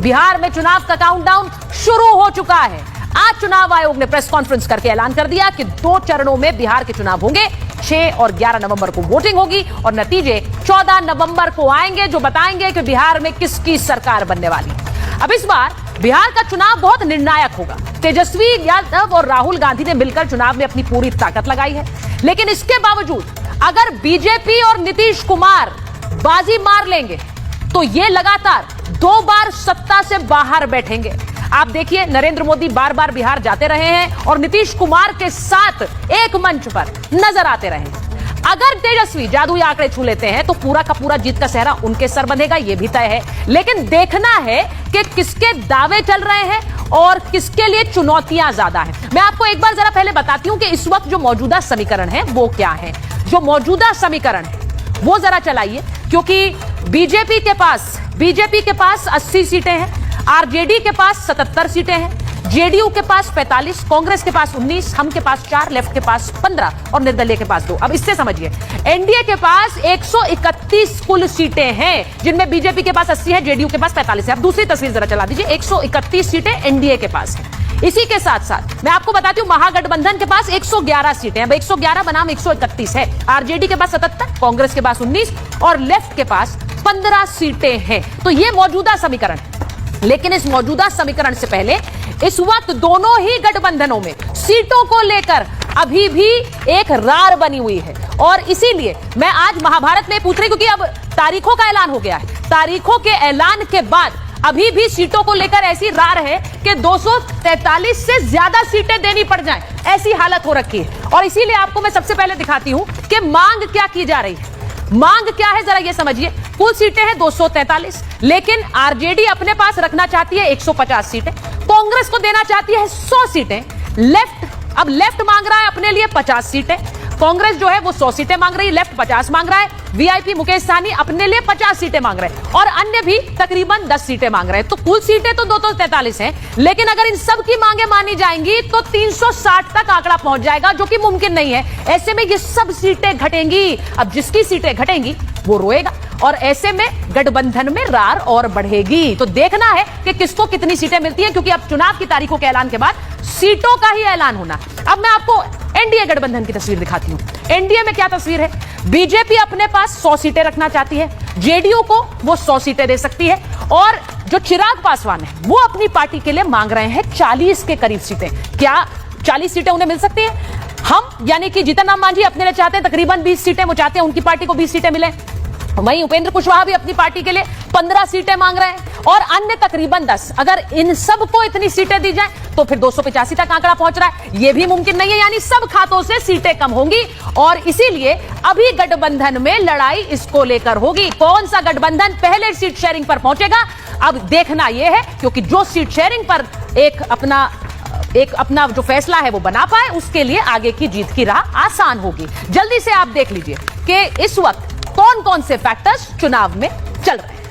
बिहार में चुनाव का काउंटडाउन शुरू हो चुका है। आज चुनाव आयोग ने प्रेस कॉन्फ्रेंस करके ऐलान कर दिया कि 2 चरणों में बिहार के चुनाव होंगे। 6 और 11 नवंबर को वोटिंग होगी और नतीजे 14 नवंबर को आएंगे, जो बताएंगे कि बिहार में किसकी सरकार बनने वाली है। अब इस बार बिहार का चुनाव बहुत निर्णायक होगा। तेजस्वी यादव और राहुल गांधी ने मिलकर चुनाव में अपनी पूरी ताकत लगाई है, लेकिन इसके बावजूद अगर बीजेपी और नीतीश कुमार बाजी मार लेंगे तो ये लगातार 2 बार सत्ता से बाहर बैठेंगे। आप देखिए, नरेंद्र मोदी बार बार बिहार जाते रहे हैं और नीतीश कुमार के साथ एक मंच पर नजर आते रहे हैं। अगर तेजस्वी जादुई आंकड़े छू लेते हैं तो पूरा का पूरा जीत का सेहरा उनके सर बंधेगा, यह भी तय है। लेकिन देखना है कि किसके दावे चल रहे हैं और किसके लिए चुनौतियां ज्यादा हैं। मैं आपको एक बार जरा पहले बताती हूं कि इस वक्त जो मौजूदा समीकरण है वो क्या है। जो मौजूदा समीकरण है वो जरा चलाइए, क्योंकि बीजेपी के पास 80 सीटें हैं, आरजेडी के पास 77 सीटें हैं, जेडीयू के पास 45, कांग्रेस के पास 19, हम के पास 4, लेफ्ट के पास 15 और निर्दलीय के पास 2। अब इससे समझिए, एनडीए के पास 131 कुल सीटें हैं, जिनमें बीजेपी के पास 80 है, जेडीयू के पास 45 है। अब दूसरी तस्वीर जरा चला दीजिए। 131 सीटें एनडीए के पास है। इसी के साथ साथ मैं आपको बताती हूं, महागठबंधन के पास 111 सीटें हैं। 111 बनाम 131 है। आरजेडी के पास 77, कांग्रेस के पास 19 और लेफ्ट के पास 15 सीटें हैं। तो यह मौजूदा समीकरण है। लेकिन इस मौजूदा समीकरण से पहले इस वक्त दोनों ही गठबंधनों में सीटों को लेकर अभी भी एक रार बनी हुई है। और इसीलिए मैं आज महाभारत में पूछ रही हूं, क्योंकि अब तारीखों का ऐलान हो गया है। तारीखों के ऐलान के बाद अभी भी सीटों को लेकर ऐसी रार है कि 243 से ज्यादा सीटें देनी पड़ जाएं, ऐसी हालत हो रखी है। और इसीलिए आपको मैं सबसे पहले दिखाती हूं कि मांग क्या की जा रही है। मांग क्या है जरा ये समझिए। कुल सीटें हैं 243, लेकिन आरजेडी अपने पास रखना चाहती है 150 सीटें, कांग्रेस को देना चाहती है 100 सीटें, लेफ्ट मांग रहा है अपने लिए 50 सीटें। कांग्रेस जो है वो 100 सीटें मांग रही है, लेफ्ट 50 मांग रहा है, वीआईपी मुकेश सहनी अपने लिए 50 सीटें मांग रहे हैं और अन्य भी तकरीबन 10 सीटें मांग रहे हैं। तो कुल सीटें तो 243 हैं, लेकिन अगर इन सब की मांगे मानी जाएंगी तो 360 तक आंकड़ा पहुंच जाएगा, जो कि मुमकिन नहीं है। ऐसे में ये सब सीटें घटेंगी। अब जिसकी सीटें घटेंगी वो रोएगा और ऐसे में गठबंधन में रार और बढ़ेगी। तो देखना है कि किसको कितनी सीटें मिलती हैं, क्योंकि अब चुनाव की तारीखों के ऐलान के बाद सीटों का ही ऐलान होना। अब मैं आपको एनडीए गठबंधन की तस्वीर दिखाती हूं। एनडीए में क्या तस्वीर है? बीजेपी अपने पास 100 सीटें रखना चाहती है, जेडीयू को वो 100 सीटें दे सकती है और जो चिराग पासवान है वो अपनी पार्टी के लिए मांग रहे हैं 40 के करीब सीटें। क्या 40 सीटें उन्हें मिल सकती है? हम यानी कि जीतन राम मांझी अपने लिए चाहते हैं तकरीबन 20 सीटें, वो चाहते हैं उनकी पार्टी को 20 सीटें मिले। वहीं उपेंद्र कुशवाहा भी अपनी पार्टी के लिए 15 सीटें मांग रहे हैं और अन्य तकरीबन 10। अगर इन सब को इतनी सीटें दी जाएं तो फिर 285 तक आंकड़ा पहुंच रहा है। यह भी मुमकिन नहीं है, यानी सब खातों से सीटें कम होंगी और इसीलिए अभी गठबंधन में लड़ाई इसको लेकर होगी। कौन सा गठबंधन पहले सीट शेयरिंग पर पहुंचेगा, अब देखना यह है, क्योंकि जो सीट शेयरिंग पर एक अपना जो फैसला है वो बना पाए, उसके लिए आगे की जीत की राह आसान होगी। जल्दी से आप देख लीजिए कि इस वक्त कौन कौन से फैक्टर्स चुनाव में चल रहे हैं।